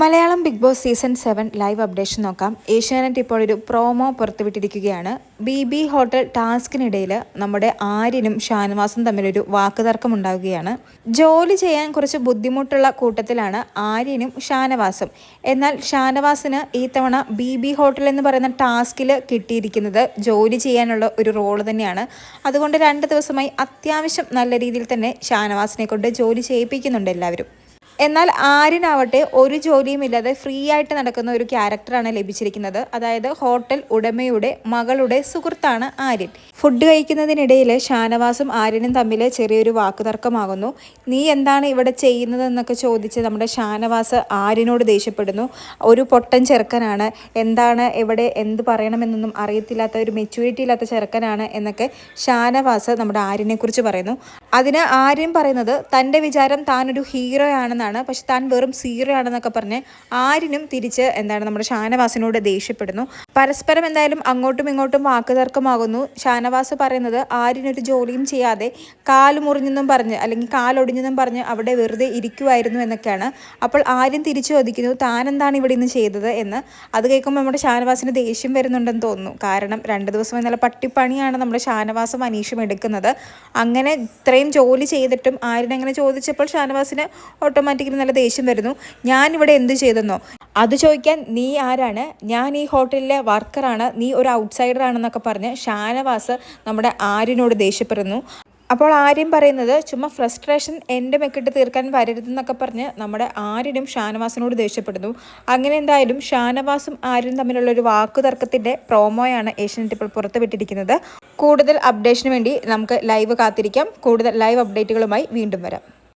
Malayalam Bigg Boss season 7 live updation നോക്കാം. ഏഷ്യാനെറ്റ് ഇപ്പോൾ ഒരു പ്രോമോ പുറത്തുവിട്ടിരിക്കുകയാണ്. ബി ഹോട്ടൽ ടാസ്കിനിടയിൽ നമ്മുടെ ആര്യനും ഷാനവാസും തമ്മിലൊരു വാക്കുതർക്കം ഉണ്ടാവുകയാണ്. ജോലി ചെയ്യാൻ കുറച്ച് ബുദ്ധിമുട്ടുള്ള കൂട്ടത്തിലാണ് ആര്യനും ഷാനവാസും. എന്നാൽ ഷാനവാസിന് ഈ തവണ ബി ഹോട്ടൽ എന്ന് പറയുന്ന ടാസ്കിൽ കിട്ടിയിരിക്കുന്നത് ജോലി ചെയ്യാനുള്ള ഒരു റോള് തന്നെയാണ്. അതുകൊണ്ട് 2 ദിവസമായി അത്യാവശ്യം നല്ല രീതിയിൽ തന്നെ ഷാനവാസിനെ കൊണ്ട് ജോലി ചെയ്യിപ്പിക്കുന്നുണ്ട് എല്ലാവരും. എന്നാൽ ആര്യനാവട്ടെ ഒരു ജോലിയുമില്ലാതെ ഫ്രീ ആയിട്ട് നടക്കുന്ന ഒരു ക്യാരക്ടറാണ് ലഭിച്ചിരിക്കുന്നത്. അതായത് ഹോട്ടൽ ഉടമയുടെ മകളുടെ സുഹൃത്താണ് ആര്യൻ. ഫുഡ് കഴിക്കുന്നതിനിടയിൽ ഷാനവാസും ആര്യനും തമ്മിൽ ചെറിയൊരു വാക്കുതർക്കമാകുന്നു. നീ എന്താണ് ഇവിടെ ചെയ്യുന്നതെന്നൊക്കെ ചോദിച്ച് നമ്മുടെ ഷാനവാസ് ആര്യനോട് ദേഷ്യപ്പെടുന്നു. ഒരു പൊട്ടൻ ചെറുക്കനാണ്, എന്താണ് ഇവിടെ എന്ത് പറയണമെന്നൊന്നും അറിയത്തില്ലാത്ത ഒരു മെച്യൂരിറ്റി ഇല്ലാത്ത ചെറുക്കനാണ് എന്നൊക്കെ ഷാനവാസ് നമ്മുടെ ആര്യനെക്കുറിച്ച് പറയുന്നു. അതിന് ആര്യൻ പറയുന്നത് തൻ്റെ വിചാരം താനൊരു ഹീറോ ആണെന്നാണ്, പക്ഷെ താൻ വെറും സീറോ ആണെന്നൊക്കെ പറഞ്ഞ് ആര്യനും തിരിച്ച് നമ്മുടെ ഷാനവാസിനോട് ദേഷ്യപ്പെടുന്നു. പരസ്പരം എന്തായാലും അങ്ങോട്ടും ഇങ്ങോട്ടും വാക്കുതർക്കമാകുന്നു. ഷാനവാസ് പറയുന്നത് ആര്യനൊരു ജോലിയും ചെയ്യാതെ കാല് മുറിഞ്ഞെന്നും പറഞ്ഞ് അല്ലെങ്കിൽ കാലൊടിഞ്ഞെന്നും പറഞ്ഞ് അവിടെ വെറുതെ ഇരിക്കുമായിരുന്നു എന്നൊക്കെയാണ്. അപ്പോൾ ആര്യൻ തിരിച്ചു ചോദിക്കുന്നു, താൻ എന്താണ് ഇവിടെ നിന്ന് ചെയ്തത് എന്ന്. അത് കേൾക്കുമ്പോൾ നമ്മുടെ ഷാനവാസിന് ദേഷ്യം വരുന്നുണ്ടെന്ന് തോന്നുന്നു. കാരണം 2 ദിവസമായി നല്ല പട്ടിപ്പണിയാണ് നമ്മുടെ ഷാനവാസും അനീഷും എടുക്കുന്നത്. അങ്ങനെ ഇത്രയും ജോലി ചെയ്തിട്ടും ആര്യൻ അങ്ങനെ ചോദിച്ചപ്പോൾ ഷാനവാസിന് ഓട്ടോമാറ്റിക്കലി നല്ല ദേഷ്യം വരുന്നു. ഞാനിവിടെ എന്ത് ചെയ്തെന്നോ, അത് ചോദിക്കാൻ നീ ആരാണ്? ഞാൻ ഈ ഹോട്ടലിലെ വർക്കറാണ്, നീ ഒരു ഔട്ട്സൈഡർ ആണെന്നൊക്കെ പറഞ്ഞ് ഷാനവാസ് നമ്മുടെ ആര്യനോട് ദേഷ്യപ്പെടുന്നു. അപ്പോൾ ആര്യൻ പറയുന്നത് ചുമ്മാ ഫ്രസ്ട്രേഷൻ എൻ്റെ മെക്കിട്ട് തീർക്കാൻ വരരുതെന്നൊക്കെ പറഞ്ഞ് നമ്മുടെ ആര്യനും ഷാനവാസിനോട് ദേഷ്യപ്പെടുന്നു. അങ്ങനെ എന്തായാലും ഷാനവാസും ആര്യനും തമ്മിലുള്ള ഒരു വാക്കുതർക്കത്തിൻ്റെ പ്രോമോയാണ് ഏഷ്യാനെറ്റ് ഇപ്പോൾ പുറത്തുവിട്ടിരിക്കുന്നത്. കൂടുതൽ അപ്ഡേഷന് വേണ്ടി നമുക്ക് ലൈവ് കാത്തിരിക്കാം. കൂടുതൽ ലൈവ് അപ്ഡേറ്റുകളുമായി വീണ്ടും വരാം.